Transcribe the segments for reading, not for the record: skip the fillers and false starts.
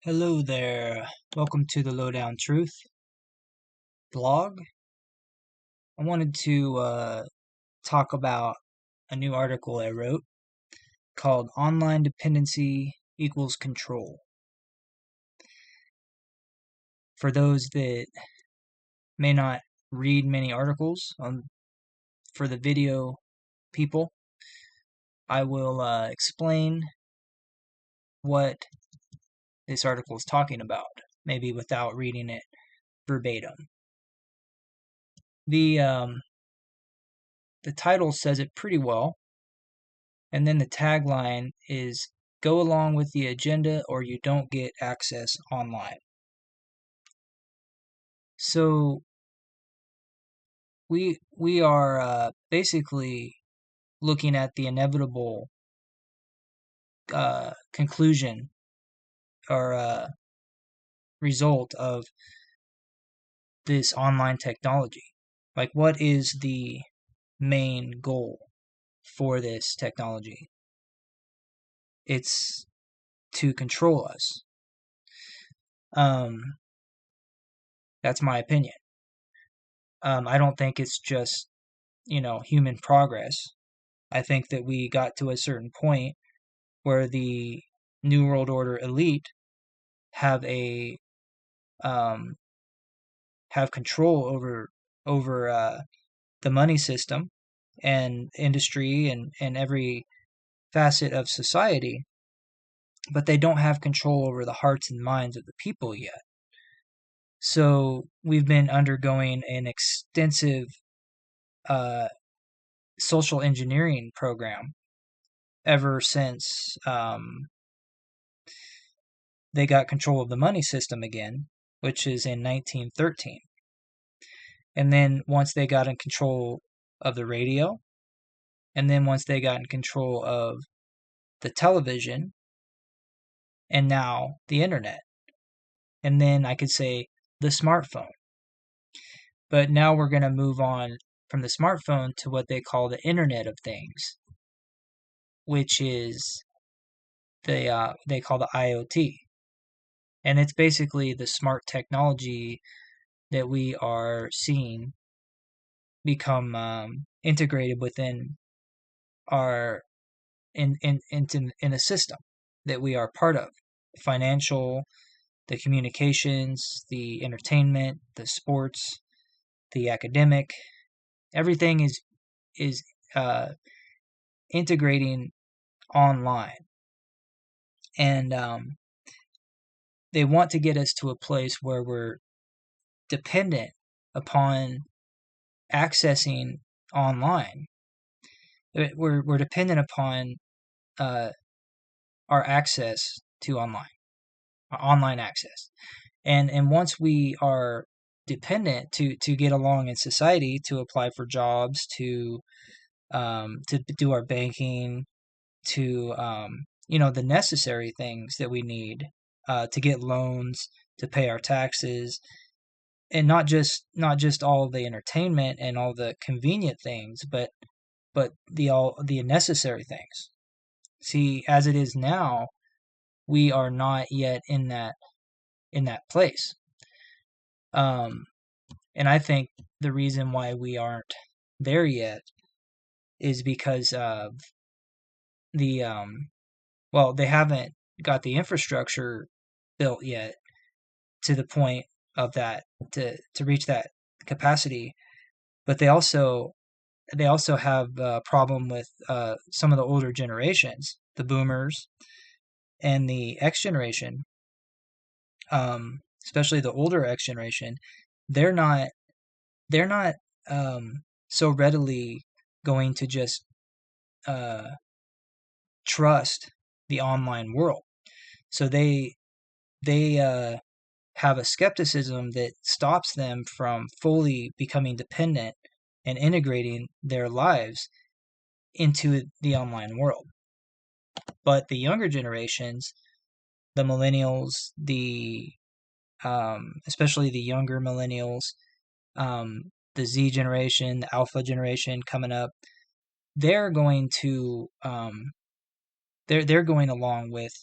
Hello there. Welcome to the Lowdown Truth blog. I wanted to talk about a new article I wrote called Online Dependency Equals Control. For those that may not read many articles for the video people, I will explain what this article is talking about, maybe without reading it verbatim. The title says it pretty well. And then the tagline is go along with the agenda or you don't get access online. So we are basically looking at the inevitable conclusion or result of this online technology. Like, what is the main goal for this technology? It's to control us. That's my opinion. I don't think it's just, human progress. I think that we got to a certain point where the New World Order elite have have control over the money system and industry and every facet of society, but they don't have control over the hearts and minds of the people yet. So we've been undergoing an extensive social engineering program ever since they got control of the money system again, which is in 1913. And then once they got in control of the radio, and then once they got in control of the television, and now the internet, and then I could say the smartphone. But now we're going to move on from the smartphone to what they call the Internet of Things, which is they call the IoT. And it's basically the smart technology that we are seeing become integrated within our in a system that we are part of. Financial, the communications, the entertainment, the sports, the academic, everything is integrating online, and they want to get us to a place where we're dependent upon accessing online. We're dependent upon our access to online access, and once we are dependent to get along in society, to apply for jobs, to do our banking, to the necessary things that we need to get loans, to pay our taxes, and not just all the entertainment and all the convenient things, but all the necessary things. See, as it is now, we are not yet in that place. And I think the reason why we aren't there yet is because of the they haven't got the infrastructure built yet to the point of that to reach that capacity. But they also have a problem with some of the older generations, the boomers and the X generation, especially the older X generation. They're not so readily going to just trust the online world. So they have a skepticism that stops them from fully becoming dependent and integrating their lives into the online world. But the younger generations, the millennials, especially the younger millennials, the Z generation, the Alpha generation coming up, they're going to they're going along with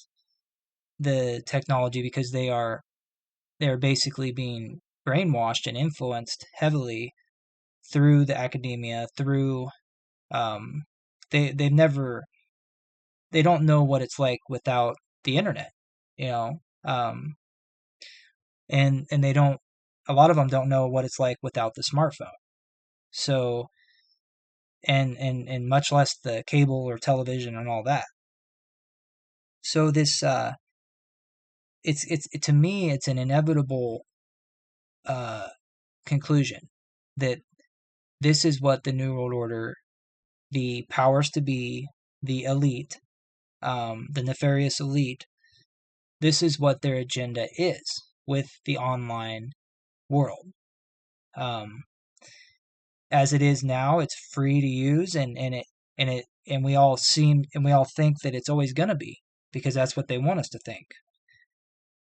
the technology because they're basically being brainwashed and influenced heavily through the academia, through um, they've never they don't know what it's like without the internet, you know, and they don't a lot of them don't know what it's like without the smartphone. So and much less the cable or television and all that. So this to me it's an inevitable uh, conclusion that this is what the New World Order, the powers to be, the elite, the nefarious elite, this is what their agenda is with the online world. Um, as it is now, it's free to use, and we all think that it's always gonna be because that's what they want us to think.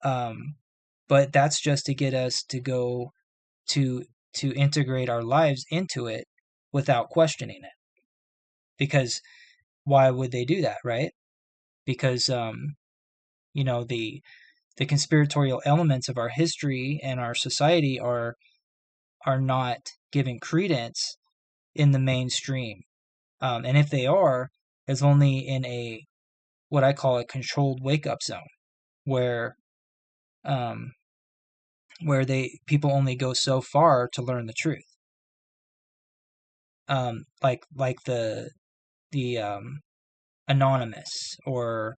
Um, but that's just to get us to go to integrate our lives into it without questioning it. Because why would they do that, right? Because the conspiratorial elements of our history and our society are not giving credence in the mainstream, and if they are, it's only in a what I call a controlled wake up zone, where um, they people only go so far to learn the truth, like the anonymous or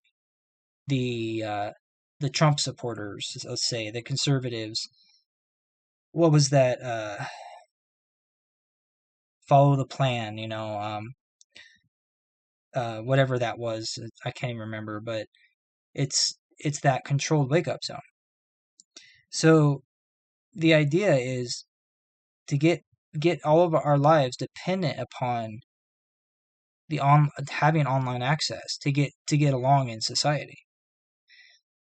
the uh, the Trump supporters, let's say the conservatives. What was that? Follow the plan, whatever that was. I can't even remember, but it's that controlled wake up zone. So the idea is to get all of our lives dependent upon the having online access to get along in society,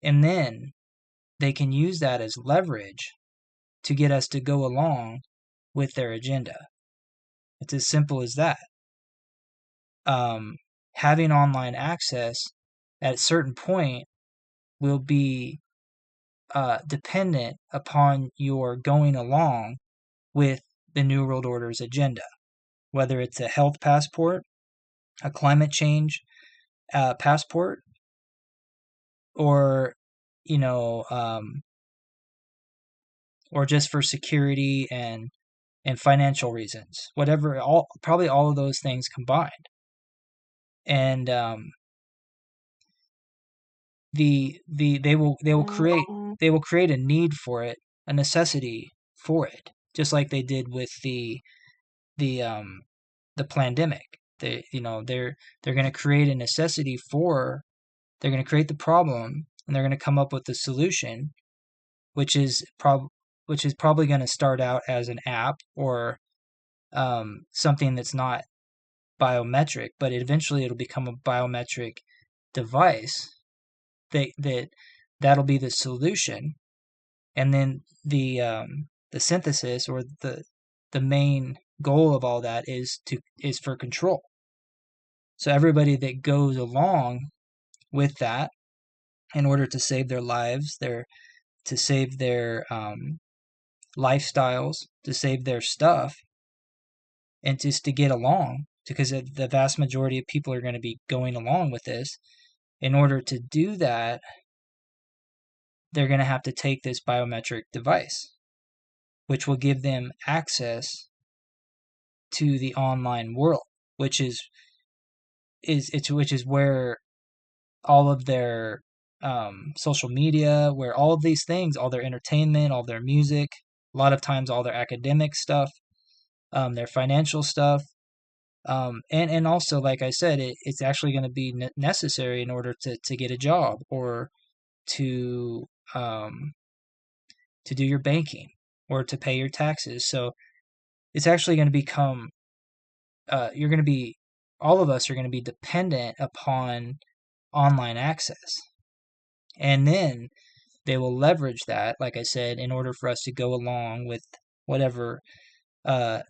and then they can use that as leverage to get us to go along with their agenda. It's as simple as that. Um, Having online access at a certain point will be dependent upon your going along with the New World Order's agenda, whether it's a health passport, a climate change passport, or you know, or just for security and financial reasons, whatever, probably all of those things combined. And they will create a need for it, a necessity for it, just like they did with the um the pandemic. They're going to create a necessity for they're going to create the problem, and they're going to come up with the solution, which is probably going to start out as an app or something that's not biometric, but eventually it'll become a biometric device that'll be the solution, and then the synthesis or the main goal of all that is for control. So everybody that goes along with that in order to save their lives, to save their lifestyles, to save their stuff, and just to get along, because the vast majority of people are going to be going along with this. In order to do that, they're going to have to take this biometric device, which will give them access to the online world, which is where all of their social media, where all of these things, all their entertainment, all their music, a lot of times all their academic stuff, their financial stuff, and also, like I said, it's actually going to be necessary in order to get a job or to um, to do your banking or to pay your taxes. So it's actually going to become you're going to be all of us are going to be dependent upon online access, and then they will leverage that, like I said, in order for us to go along with whatever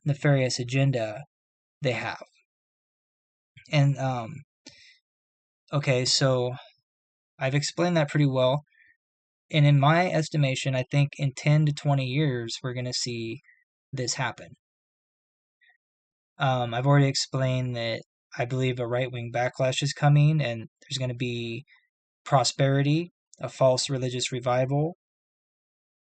nefarious agenda they have. And okay, so I've explained that pretty well. And in my estimation, I think in 10 to 20 years, we're going to see this happen. I've already explained that I believe a right-wing backlash is coming, and there's going to be prosperity, a false religious revival.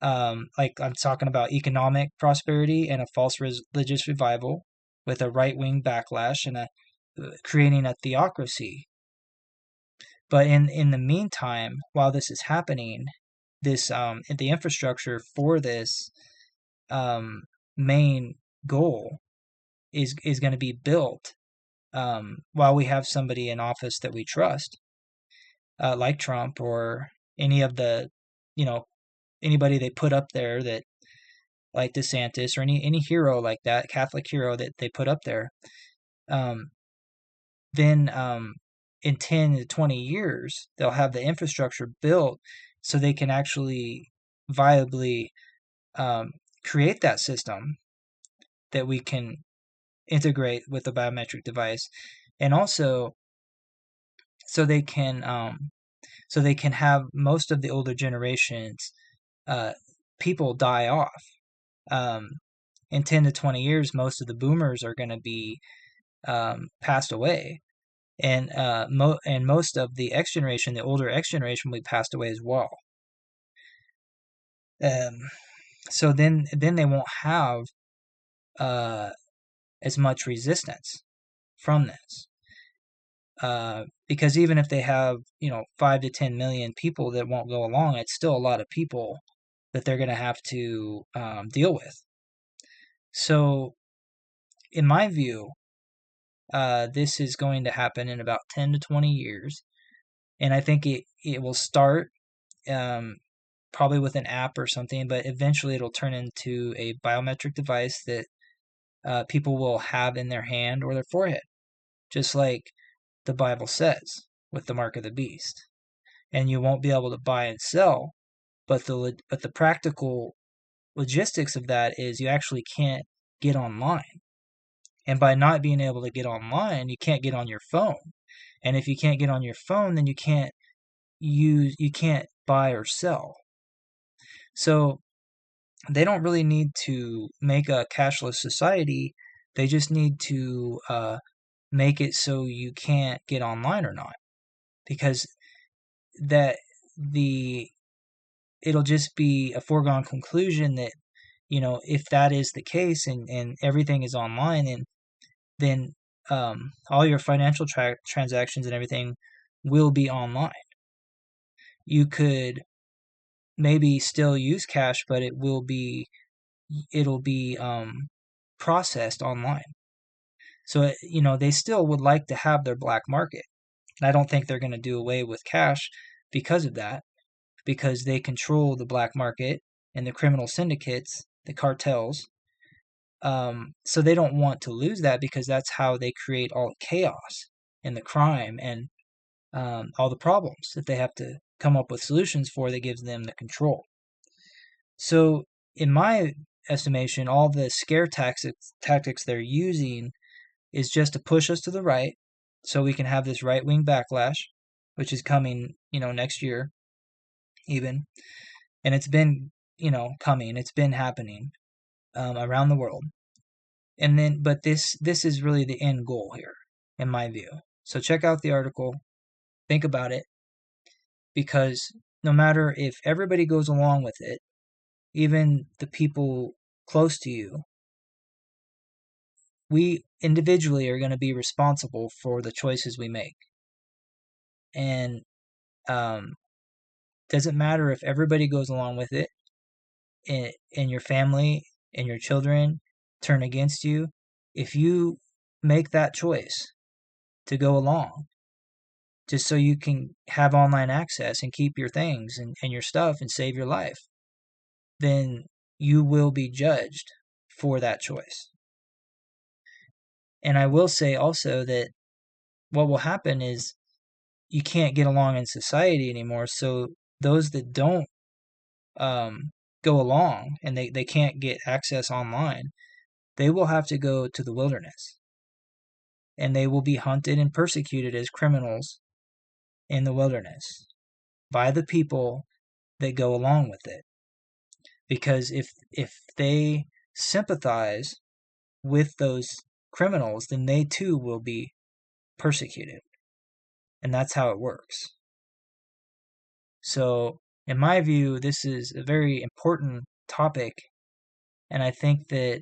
Like I'm talking about economic prosperity and a false religious revival with a right-wing backlash and creating a theocracy. But in the meantime, while this is happening, this the infrastructure for this main goal is going to be built while we have somebody in office that we trust, like Trump or any of the, you know, anybody they put up there that like DeSantis or any hero like that, Catholic hero that they put up there. Um, then in 10 to 20 years, they'll have the infrastructure built so they can actually viably create that system that we can integrate with the biometric device, and also so they can have most of the older generations people die off. Um, in 10 to 20 years, most of the boomers are going to be passed away, and most of the X generation, the older X generation, will be passed away as well. So then they won't have as much resistance from this. Because even if they have, 5 to 10 million people that won't go along, it's still a lot of people that they're going to have to deal with. So, in my view, this is going to happen in about 10 to 20 years. And I think it will start probably with an app or something, but eventually it'll turn into a biometric device that people will have in their hand or their forehead, just like the Bible says, with the mark of the beast. And you won't be able to buy and sell, but the practical logistics of that is you actually can't get online. And by not being able to get online, you can't get on your phone. And if you can't get on your phone, then you can't buy or sell. So they don't really need to make a cashless society. They just need to make it so you can't get online or not, because it'll just be a foregone conclusion that, if that is the case and everything is online, and then all your financial transactions and everything will be online. You could maybe still use cash, but it'll be processed online. So they still would like to have their black market. And I don't think they're going to do away with cash because of that, because they control the black market and the criminal syndicates, the cartels. So they don't want to lose that, because that's how they create all the chaos and the crime and all the problems that they have to come up with solutions for that gives them the control. So in my estimation, all the scare tactics they're using is just to push us to the right so we can have this right-wing backlash, which is coming, next year even. And it's been, coming. It's been happening around the world. And then, but this is really the end goal here, in my view. So check out the article, think about it, because no matter if everybody goes along with it, even the people close to you, we individually are going to be responsible for the choices we make. And doesn't matter if everybody goes along with it, and your family and your children turn against you. If you make that choice to go along, just so you can have online access and keep your things and your stuff and save your life, then you will be judged for that choice. And I will say also that what will happen is you can't get along in society anymore. So those that don't go along and they can't get access online, they will have to go to the wilderness. And they will be hunted and persecuted as criminals in the wilderness. by the people that go along with it. Because if they sympathize with those criminals, then they too will be persecuted. And that's how it works. So, in my view, this is a very important topic, and I think that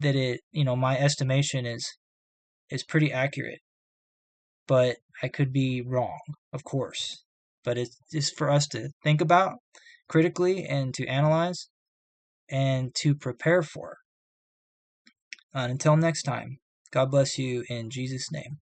it, my estimation is pretty accurate. But I could be wrong, of course. But it's just for us to think about critically and to analyze and to prepare for. Until next time, God bless you in Jesus' name.